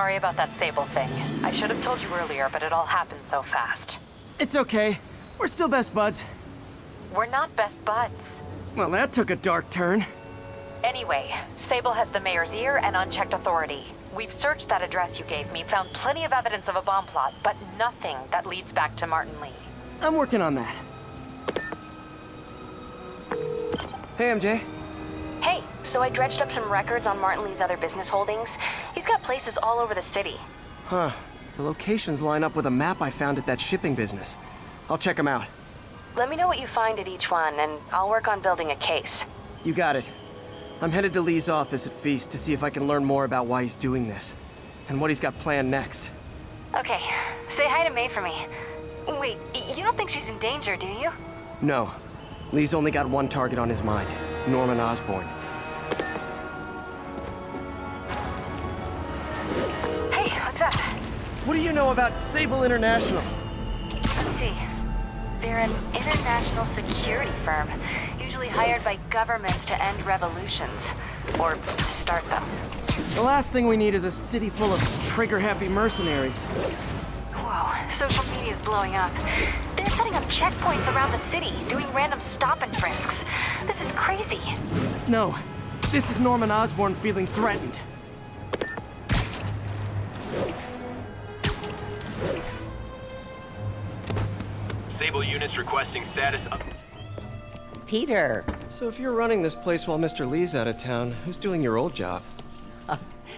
Sorry about that Sable thing. I should have told you earlier, but it all happened so fast. It's okay. We're still best buds. We're not best buds. Well, that took a dark turn. Anyway, Sable has the mayor's ear and unchecked authority. We've searched that address you gave me, found plenty of evidence of a bomb plot, but nothing that leads back to Martin Lee. I'm working on that. Hey, MJ. Hey, so I dredged up some records on Martin Lee's other business holdings. He's got places all over the city. Huh. The locations line up with a map I found at that shipping business. I'll check them out. Let me know what you find at each one, and I'll work on building a case. You got it. I'm headed to Lee's office at Feast to see if I can learn more about why he's doing this, and what he's got planned next. Okay, say hi to May for me. Wait, you don't think she's in danger, do you? No. Lee's only got one target on his mind, Norman Osborn. Hey, what's up? What do you know about Sable International? Let me see. They're an international security firm, usually hired by governments to end revolutions, or start them. The last thing we need is a city full of trigger-happy mercenaries. Whoa, social media's blowing up. They're setting up checkpoints around the city, doing random stop and frisks. This is crazy. No, this is Norman Osborn feeling threatened. Sable units requesting status up. Peter. So if you're running this place while Mr. Lee's out of town, who's doing your old job?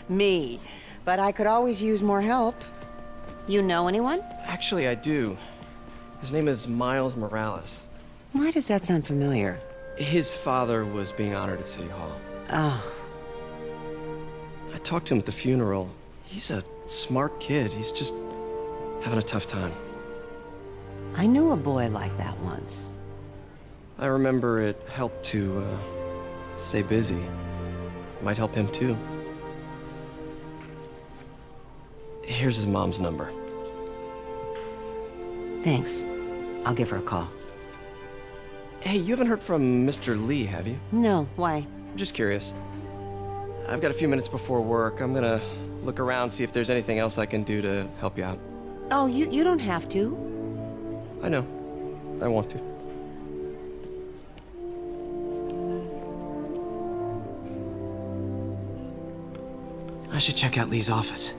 Me. But I could always use more help. You know anyone? Actually, I do. His name is Miles Morales. Why does that sound familiar? His father was being honored at City Hall. Oh. I talked to him at the funeral. He's a smart kid. He's just having a tough time. I knew a boy like that once. I remember it helped to, stay busy. Might help him, too. Here's his mom's number. Thanks. I'll give her a call. Hey, you haven't heard from Mr. Lee, have you? No, why? I'm just curious. I've got a few minutes before work. I'm gonna look around, see if there's anything else I can do to help you out. Oh, you don't have to. I know. I want to. I should check out Lee's office.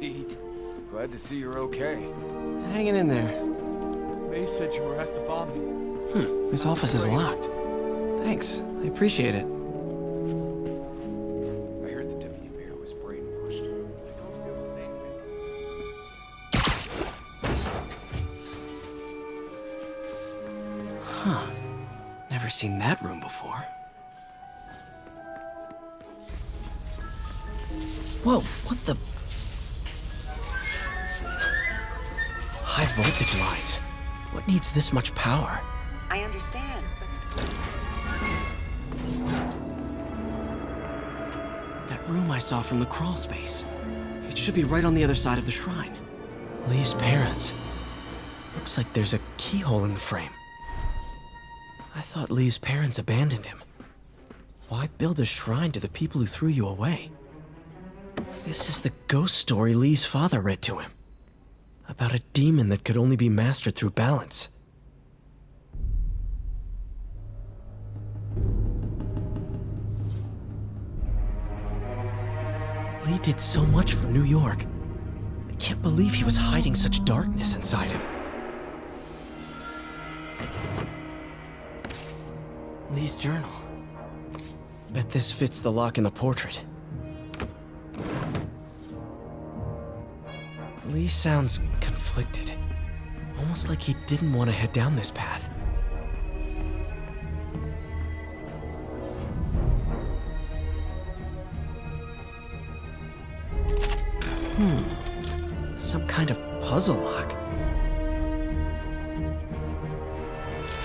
Pete, glad to see you're okay. Hanging in there. May said you were at the bombing. His office is locked. Thanks. I appreciate it. I heard the deputy mayor was brainwashed. Huh. Never seen that room before. Whoa, what the? High voltage lines. What needs this much power? I understand, That room I saw from the crawl space. It should be right on the other side of the shrine. Lee's parents. Looks like there's a keyhole in the frame. I thought Lee's parents abandoned him. Why build a shrine to the people who threw you away? This is the ghost story Lee's father read to him. About a demon that could only be mastered through balance. Lee did so much for New York. I can't believe he was hiding such darkness inside him. Lee's journal. Bet this fits the lock in the portrait. Lee sounds conflicted. Almost like he didn't want to head down this path. Some kind of puzzle lock.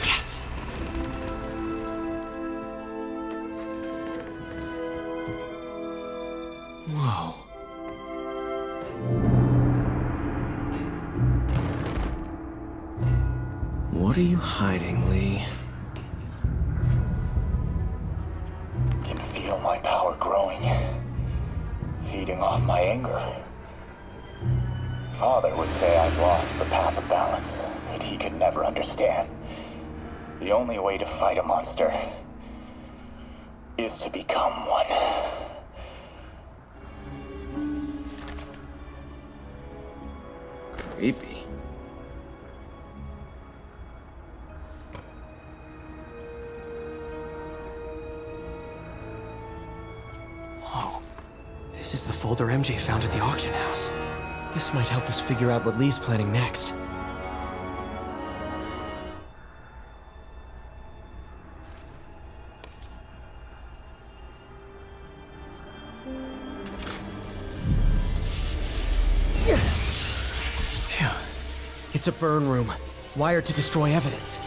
Yes! What are you hiding, Lee? Can feel my power growing, feeding off my anger. Father would say I've lost the path of balance, but he could never understand. The only way to fight a monster is to become one. Creepy. Whoa. This is the folder MJ found at the auction house. This might help us figure out what Lee's planning next. Phew. It's a burn room, wired to destroy evidence.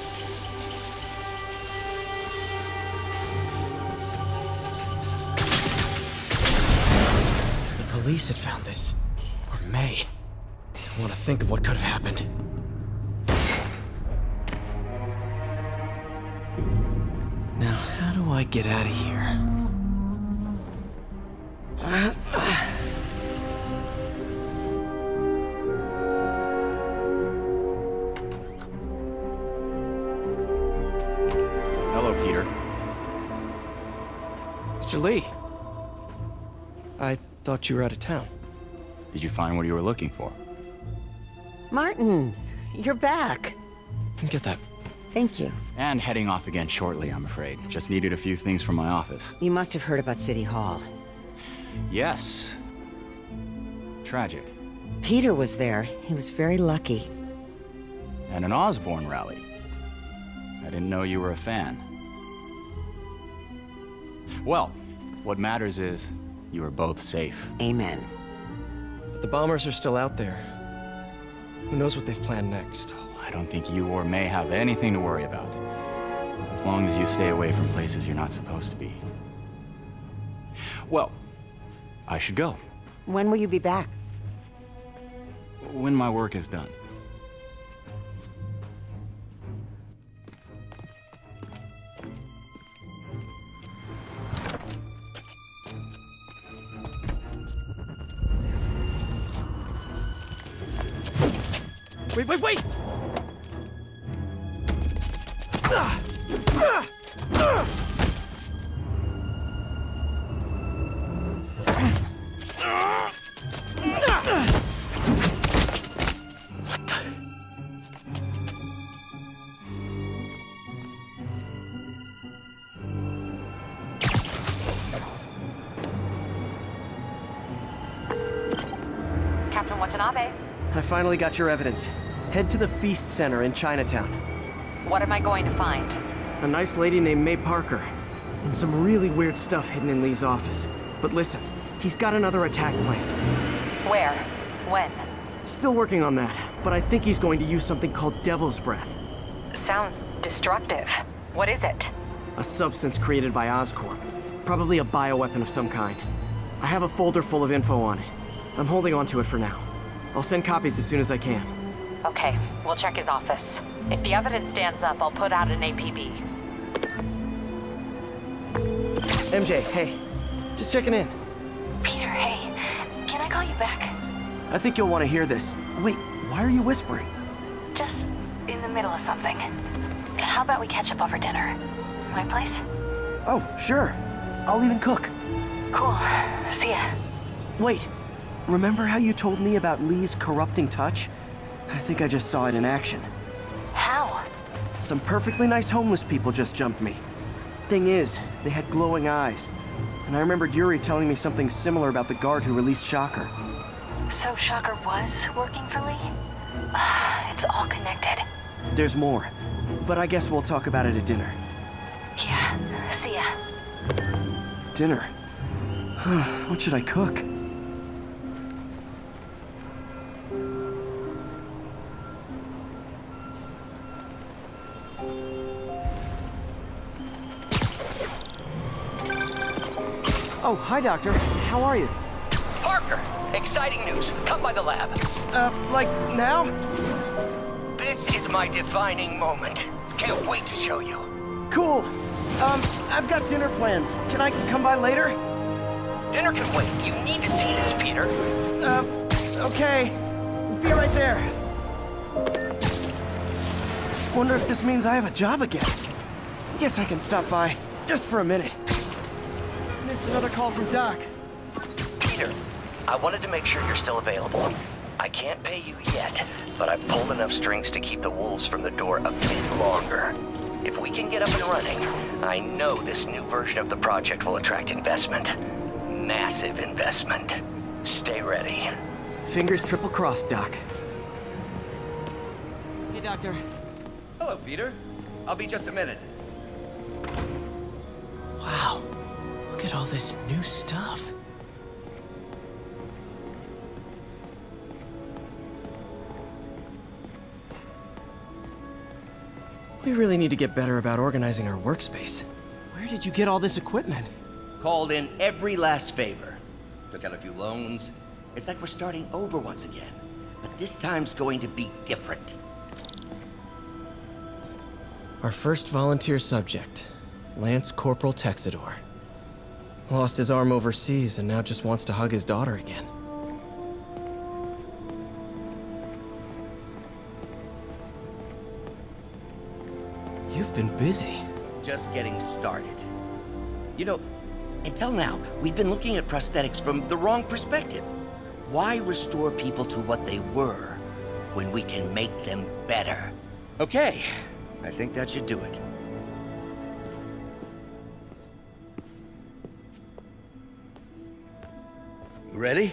The police had found this. Or May. Don't want to think of what could have happened. Now, how do I get out of here? Hello, Peter. Mr. Lee. I thought you were out of town. Did you find what you were looking for? Martin, you're back. Get that. Thank you. And heading off again shortly, I'm afraid. Just needed a few things from my office. You must have heard about City Hall. Yes. Tragic. Peter was there. He was very lucky. And an Osborne rally. I didn't know you were a fan. Well, what matters is you are both safe. Amen. The bombers are still out there. Who knows what they've planned next? I don't think you or May have anything to worry about. As long as you stay away from places you're not supposed to be. Well, I should go. When will you be back? When my work is done. Wait! Captain Watanabe, I finally got your evidence. Head to the Feast Center in Chinatown. what am I going to find? A nice lady named May Parker. And some really weird stuff hidden in Lee's office. But listen, he's got another attack planned. Where? When? Still working on that, but I think he's going to use something called Devil's Breath. Sounds destructive. What is it? A substance created by Oscorp. Probably a bioweapon of some kind. I have a folder full of info on it. I'm holding on to it for now. I'll send copies as soon as I can. Okay, we'll check his office. If the evidence stands up, I'll put out an APB. MJ, hey. Just checking in. Peter, hey, can I call you back? I think you'll want to hear this. Wait, why are you whispering? Just in the middle of something. How about we catch up over dinner? My place? Oh, sure. I'll even cook. Cool. See ya. Wait, remember how you told me about Lee's corrupting touch? I think I just saw it in action. How? Some perfectly nice homeless people just jumped me. Thing is, they had glowing eyes. And I remembered Yuri telling me something similar about the guard who released Shocker. So Shocker was working for Lee? It's all connected. There's more, but I guess we'll talk about it at dinner. Yeah, see ya. Dinner? What should I cook? Oh, hi, Doctor. How are you? Parker! Exciting news. Come by the lab. Like, now? This is my defining moment. Can't wait to show you. Cool. I've got dinner plans. Can I come by later? Dinner can wait. You need to see this, Peter. Okay. Be right there. Wonder if this means I have a job again. Guess I can stop by, just for a minute. Missed another call from Doc. Peter, I wanted to make sure you're still available. I can't pay you yet, but I've pulled enough strings to keep the wolves from the door a bit longer. If we can get up and running, I know this new version of the project will attract investment. Massive investment. Stay ready. Fingers triple crossed, Doc. Hey, Doctor. Hello, Peter. I'll be just a minute. Wow. Look at all this new stuff. We really need to get better about organizing our workspace. Where did you get all this equipment? Called in every last favor. Took out a few loans. It's like we're starting over once again. But this time's going to be different. Our first volunteer subject, Lance Corporal Texador. Lost his arm overseas and now just wants to hug his daughter again. You've been busy. Just getting started. You know, until now, we've been looking at prosthetics from the wrong perspective. Why restore people to what they were when we can make them better? Okay, I think that should do it. Ready?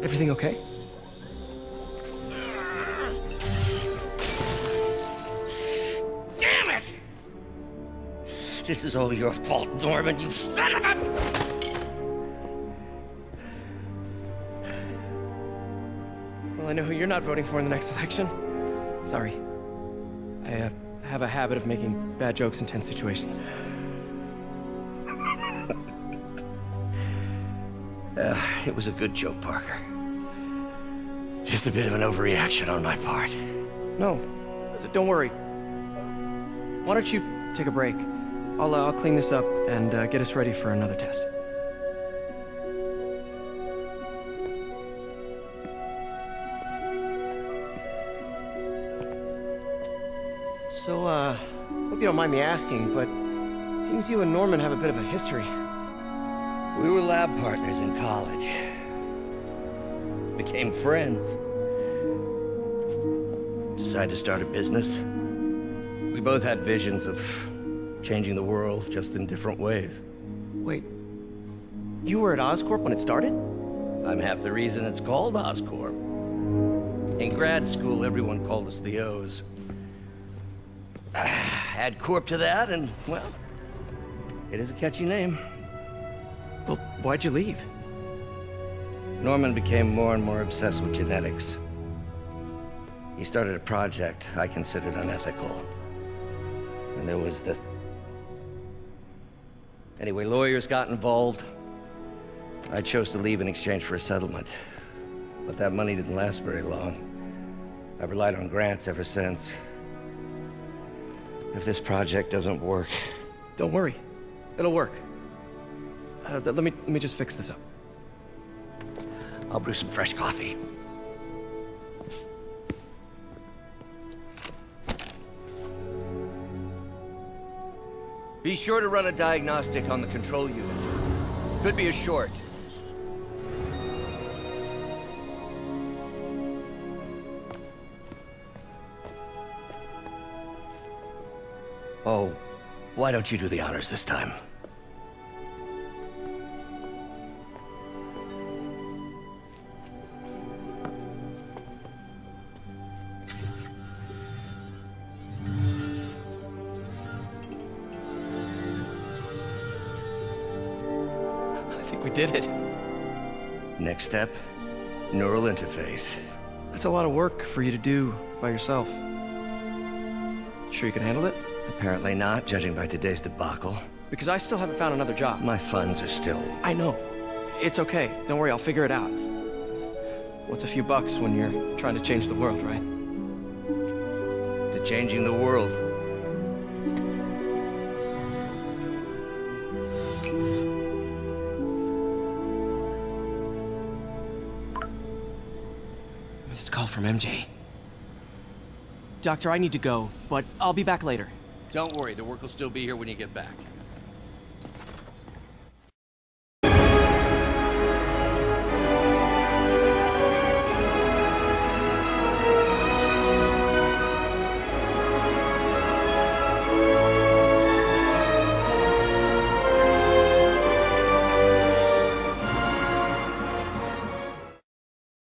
Everything okay? Damn it! This is all your fault, Norman, you son of a... Well, I know who you're not voting for in the next election. Sorry. I have a habit of making bad jokes in tense situations. It was a good joke, Parker. Just a bit of an overreaction on my part. No, don't worry. Why don't you take a break? I'll clean this up and get us ready for another test. So, hope you don't mind me asking, but it seems you and Norman have a bit of a history. We were lab partners in college. Became friends. Decided to start a business. We both had visions of changing the world, just in different ways. Wait, you were at Oscorp when it started? I'm half the reason it's called Oscorp. In grad school, everyone called us the O's. Add Corp to that, and, well, it is a catchy name. Well, why'd you leave? Norman became more and more obsessed with genetics. He started a project I considered unethical. And there was this... Anyway, lawyers got involved. I chose to leave in exchange for a settlement. But that money didn't last very long. I've relied on grants ever since. If this project doesn't work... Don't worry. It'll work. Let me just fix this up. I'll brew some fresh coffee. Be sure to run a diagnostic on the control unit. Could be a short. Oh, why don't you do the honors this time? We did it. Next step, neural interface. That's a lot of work for you to do by yourself. Sure you can handle it? Apparently not, judging by today's debacle. Because I still haven't found another job. My funds are still... I know. It's okay. Don't worry, I'll figure it out. What's a few bucks when you're trying to change the world, right? to changing the world. Missed call from MJ. Doctor, I need to go, but I'll be back later. Don't worry, the work will still be here when you get back.